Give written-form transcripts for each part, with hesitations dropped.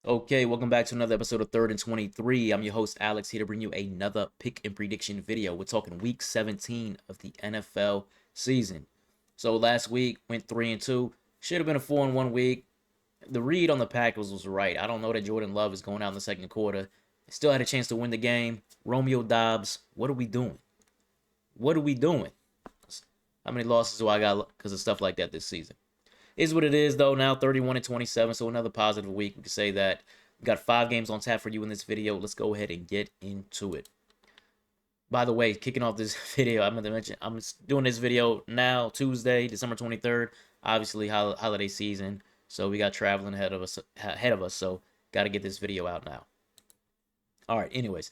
Okay, welcome back to another episode of Third and 23. I'm your host, Alex, here to bring you another pick and prediction video. We're talking week 17 of the NFL season. So last week went 3 and 2. Should have been a 4 and 1 week. The read on the Packers was right. I don't know that Jordan Love is going out in the second quarter. Still had a chance to win the game. Romeo Dobbs, what are we doing? What are we doing? How many losses do I got because of stuff like that this season? Is what it is, though. Now 31 and 27, so another positive week. We can say that. We got 5 games on tap for you in this video. Let's go ahead and get into it. By the way, kicking off this video, I'm going to mention I'm doing this video now, Tuesday, December 23rd. Obviously, holiday season, so we got traveling ahead of us. So got to get this video out now. All right. Anyways,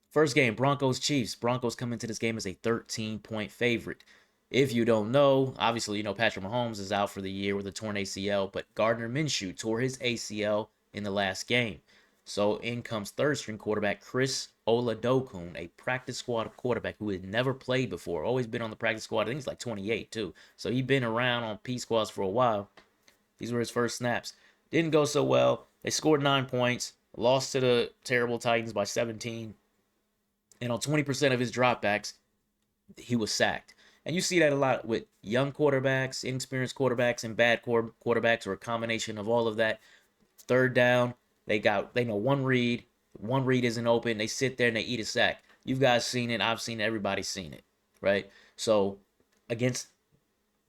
first game, Broncos Chiefs. Broncos come into this game as a 13-point favorite. If you don't know, obviously, you know Patrick Mahomes is out for the year with a torn ACL, but Gardner Minshew tore his ACL in the last game. So in comes third-string quarterback Chris Oladokun, a practice squad quarterback who had never played before, always been on the practice squad. I think he's like 28 too. So he's been around on P squads for a while. These were his first snaps. Didn't go so well. They scored 9 points, lost to the terrible Titans by 17. And on 20% of his dropbacks, he was sacked. And you see that a lot with young quarterbacks, inexperienced quarterbacks, and bad quarterbacks, or a combination of all of that. Third down, they know one read isn't open. They sit there and they eat a sack. You guys seen it. I've seen it. Everybody's seen it, right? So against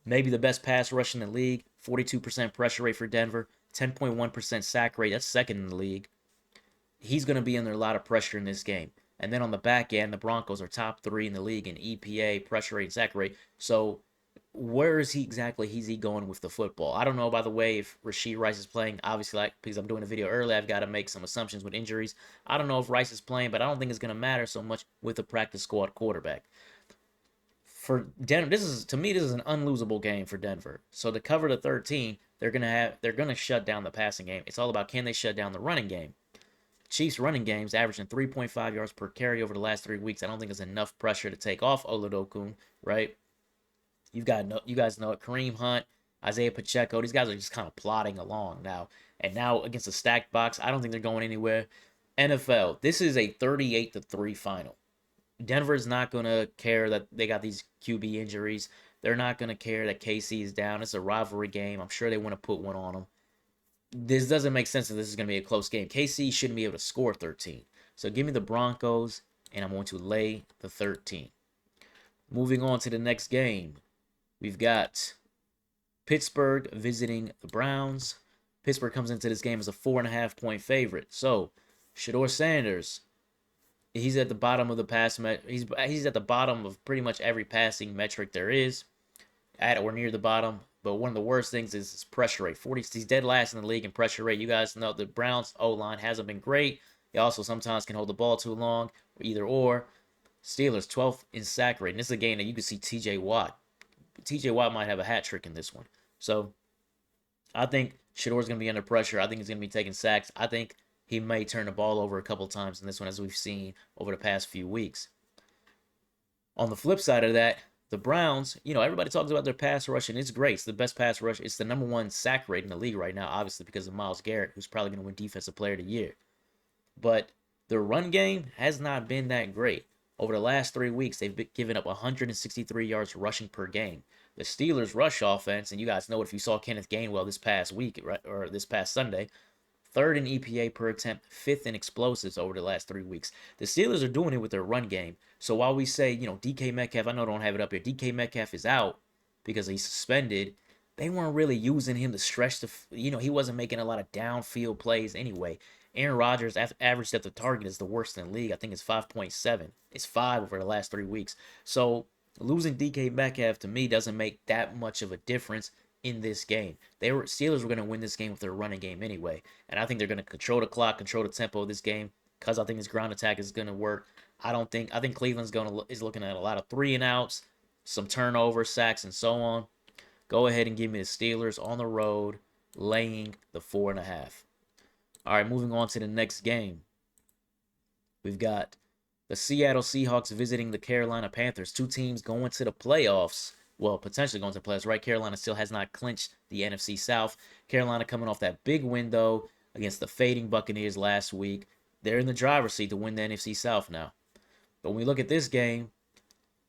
maybe the best pass rush in the league, 42% pressure rate for Denver, 10.1% sack rate. That's second in the league. He's going to be under a lot of pressure in this game. And then on the back end, the Broncos are top 3 in the league in EPA, pressure rate, and sack rate. So where is he exactly? Is he going with the football? I don't know, by the way, if Rashee Rice is playing. Obviously, because I'm doing a video early, I've got to make some assumptions with injuries. I don't know if Rice is playing, but I don't think it's going to matter so much with a practice squad quarterback. For Denver, this is an unlosable game for Denver. So to cover the 13, they're gonna shut down the passing game. It's all about, can they shut down the running game? Chiefs running games averaging 3.5 yards per carry over the last 3 weeks. I don't think it's enough pressure to take off Oladokun, right? You guys know it. Kareem Hunt, Isaiah Pacheco, these guys are just kind of plodding along now. And now against a stacked box, I don't think they're going anywhere. NFL, this is a 38-3 final. Denver's not going to care that they got these QB injuries. They're not going to care that KC is down. It's a rivalry game. I'm sure they want to put one on them. This doesn't make sense that this is going to be a close game. KC shouldn't be able to score 13. So give me the Broncos, and I'm going to lay the 13. Moving on to the next game, we've got Pittsburgh visiting the Browns. Pittsburgh comes into this game as a 4.5-point favorite. So Shedeur Sanders, he's at the bottom of the he's at the bottom of pretty much every passing metric there is, at or near the bottom. But one of the worst things is his pressure rate. He's dead last in the league in pressure rate. You guys know the Browns O-line hasn't been great. They also sometimes can hold the ball too long, either or. Steelers 12th in sack rate. And this is a game that you can see TJ Watt. TJ Watt might have a hat trick in this one. So I think Shedeur's going to be under pressure. I think he's going to be taking sacks. I think he may turn the ball over a couple times in this one, as we've seen over the past few weeks. On the flip side of that, the Browns, everybody talks about their pass rush, and it's great. It's the best pass rush. It's the number 1 sack rate in the league right now, obviously because of Myles Garrett, who's probably going to win Defensive Player of the Year. But their run game has not been that great. Over the last 3 weeks, they've been giving up 163 yards rushing per game. The Steelers' rush offense, and you guys know it if you saw Kenneth Gainwell this past week, right, or this past Sunday, 3rd in EPA per attempt, 5th in explosives over the last 3 weeks. The Steelers are doing it with their run game. So while we say, DK Metcalf, I know I don't have it up here, DK Metcalf is out because he's suspended, they weren't really using him to stretch he wasn't making a lot of downfield plays anyway. Aaron Rodgers' average depth of target is the worst in the league. I think it's 5.7. It's 5 over the last 3 weeks. So losing DK Metcalf to me doesn't make that much of a difference in this game. Steelers were going to win this game with their running game anyway, and I think they're going to control the clock, control the tempo of this game, because I think this ground attack is going to work. I think Cleveland's is looking at a lot of 3 and outs, some turnovers, sacks, and so on. Go ahead and give me the Steelers on the road, laying the 4.5. All right, moving on to the next game. We've got the Seattle Seahawks visiting the Carolina Panthers. 2 teams going to the playoffs. Well, potentially going to the playoffs, right? Carolina still has not clinched the NFC South. Carolina coming off that big win, though, against the fading Buccaneers last week. They're in the driver's seat to win the NFC South now. But when we look at this game,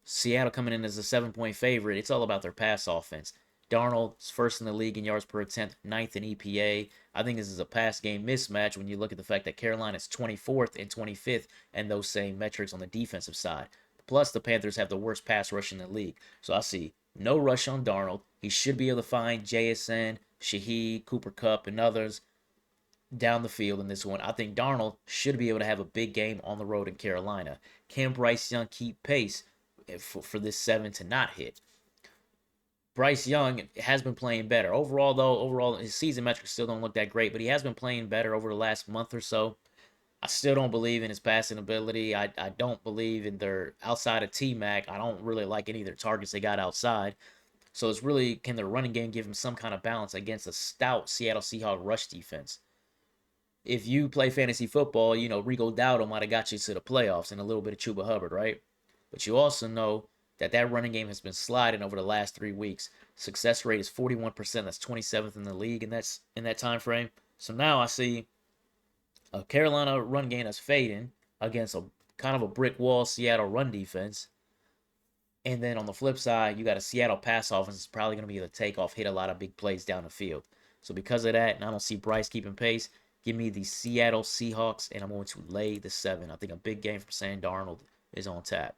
Seattle coming in as a 7-point favorite, it's all about their pass offense. Darnold's first in the league in yards per attempt, ninth in EPA. I think this is a pass game mismatch when you look at the fact that Carolina's 24th and 25th and those same metrics on the defensive side. Plus, the Panthers have the worst pass rush in the league. So I see no rush on Darnold. He should be able to find JSN, Shaheed, Cooper Kupp, and others down the field in this one. I think Darnold should be able to have a big game on the road in Carolina. Can Bryce Young keep pace for this 7 to not hit? Bryce Young has been playing better. Overall, his season metrics still don't look that great, but he has been playing better over the last month or so. I still don't believe in his passing ability. I don't believe in their outside of T-Mac. I don't really like any of their targets they got outside. So it's really, can their running game give him some kind of balance against a stout Seattle Seahawks rush defense? If you play fantasy football, Rico Dowdle might have got you to the playoffs and a little bit of Chuba Hubbard, right? But you also know that running game has been sliding over the last 3 weeks. Success rate is 41%. That's 27th in the league, and that's in that time frame. So now I see a Carolina run game that's fading against a kind of a brick wall Seattle run defense. And then on the flip side, you got a Seattle pass offense that's probably going to be able to take off, hit a lot of big plays down the field. So because of that, and I don't see Bryce keeping pace, give me the Seattle Seahawks, and I'm going to lay the 7. I think a big game from Sam Darnold is on tap.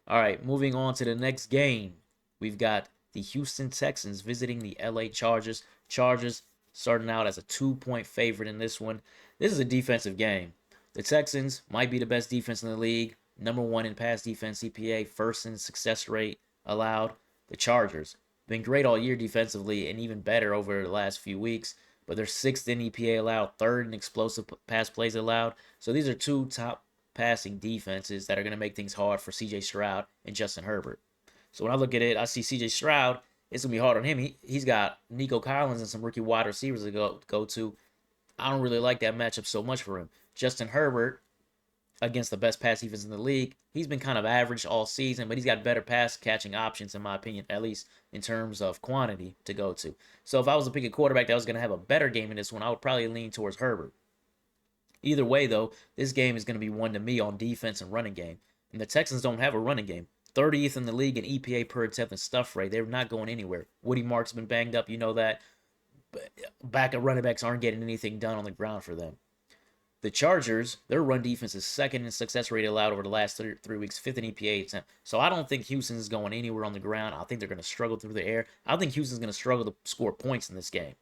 All right, moving on to the next game. We've got the Houston Texans visiting the LA Chargers. Chargers starting out as a 2-point favorite in this one. This is a defensive game. The Texans might be the best defense in the league. Number 1 in pass defense EPA, first in success rate allowed. The Chargers been great all year defensively and even better over the last few weeks. But they're 6th in EPA allowed, 3rd in explosive pass plays allowed. So these are two top passing defenses that are going to make things hard for CJ Stroud and Justin Herbert. So when I look at it, I see CJ Stroud, it's going to be hard on him. He's got Nico Collins and some rookie wide receivers to go to. I don't really like that matchup so much for him. Justin Herbert, against the best pass defense in the league, he's been kind of average all season, but he's got better pass catching options, in my opinion, at least in terms of quantity to go to. So if I was to pick a quarterback that was going to have a better game in this one, I would probably lean towards Herbert. Either way, though, this game is going to be one to me on defense and running game. And the Texans don't have a running game. 30th in the league in EPA per attempt and stuff rate. They're not going anywhere. Woody Mark's been banged up, you know that. But backup running backs aren't getting anything done on the ground for them. The Chargers, their run defense is 2nd in success rate allowed over the last 3 weeks, 5th in EPA attempt. So I don't think Houston is going anywhere on the ground. I think they're going to struggle through the air. I think Houston's going to struggle to score points in this game.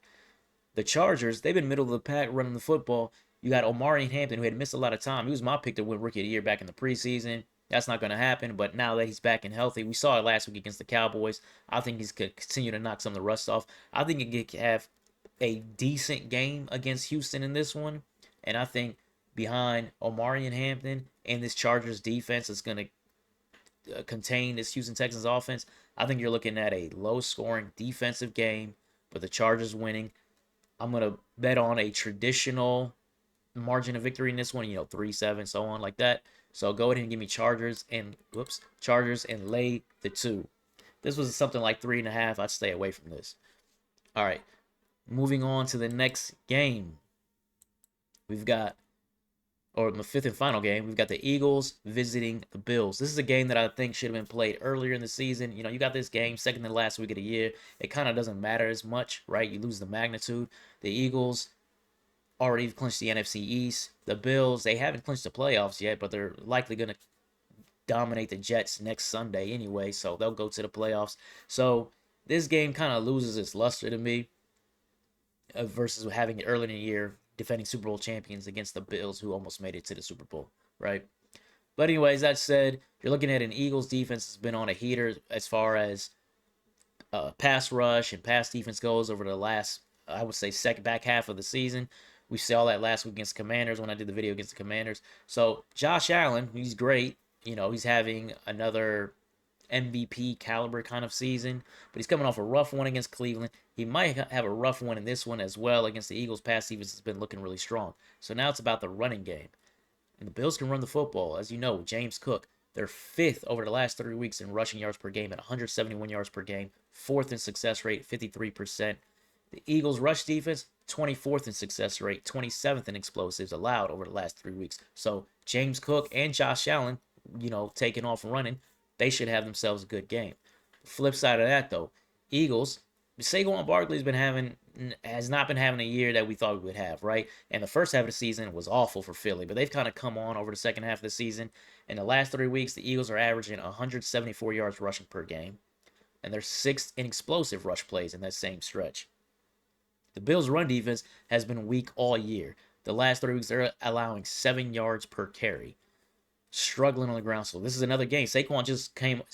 The Chargers, they've been middle of the pack running the football. You got Omari Hampton, who had missed a lot of time. He was my pick to win Rookie of the Year back in the preseason. That's not going to happen, but now that he's back and healthy, we saw it last week against the Cowboys. I think he's going to continue to knock some of the rust off. I think he could have a decent game against Houston in this one, and I think behind Omari and Hampton and this Chargers defense is going to contain this Houston Texans offense, I think you're looking at a low-scoring defensive game, but the Chargers winning. I'm going to bet on a traditional margin of victory in this one, 3-7, so on like that. So go ahead and give me Chargers and lay the 2. This was something like 3.5. I'd stay away from this. All right, moving on to the next game. We've got, or the 5th and final game, we've got the Eagles visiting the Bills. This is a game that I think should have been played earlier in the season. You got this game second to last week of the year. It kind of doesn't matter as much, right? You lose the magnitude. The Eagles already clinched the NFC East. The Bills, they haven't clinched the playoffs yet, but they're likely going to dominate the Jets next Sunday anyway, so they'll go to the playoffs. So this game kind of loses its luster to me versus having it early in the year, defending Super Bowl champions against the Bills, who almost made it to the Super Bowl, right? But anyways, that said, you're looking at an Eagles defense that's been on a heater as far as pass rush and pass defense goes over the last, I would say, back half of the season. We saw that last week against Commanders when I did the video against the Commanders. So Josh Allen, he's great. He's having another MVP caliber kind of season, but he's coming off a rough one against Cleveland. He might have a rough one in this one as well against the Eagles. Pass defense has been looking really strong. So now it's about the running game. And the Bills can run the football, as you know, with James Cook. They're 5th over the last 3 weeks in rushing yards per game at 171 yards per game. 4th in success rate, 53%. The Eagles' rush defense, 24th in success rate, 27th in explosives allowed over the last 3 weeks. So James Cook and Josh Allen, taking off and running, they should have themselves a good game. Flip side of that though, Eagles, Saquon Barkley has not been having a year that we thought we would have, right? And the first half of the season was awful for Philly, but they've kind of come on over the second half of the season. In the last 3 weeks, the Eagles are averaging 174 yards rushing per game, and they're 6th in explosive rush plays in that same stretch. The Bills' run defense has been weak all year. The last 3 weeks, they're allowing 7 yards per carry. Struggling on the ground. So this is another game. Saquon is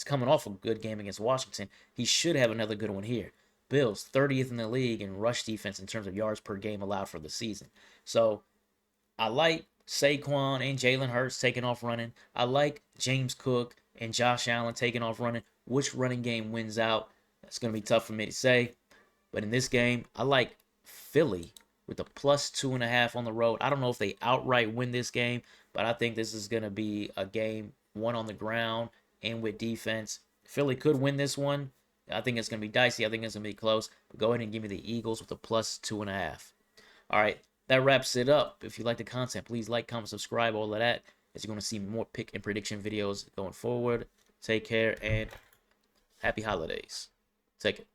coming off a good game against Washington. He should have another good one here. Bills, 30th in the league in rush defense in terms of yards per game allowed for the season. So I like Saquon and Jalen Hurts taking off running. I like James Cook and Josh Allen taking off running. Which running game wins out? That's going to be tough for me to say. But in this game, I like Philly with a +2.5 on the road. I don't know if they outright win this game, but I think this is going to be a game won on the ground and with defense. Philly could win this one. I think it's going to be dicey. I think it's going to be close. But go ahead and give me the Eagles with a +2.5. All right, that wraps it up. If you like the content, please like, comment, subscribe, all of that. As you're going to see more pick and prediction videos going forward. Take care and happy holidays. Take it.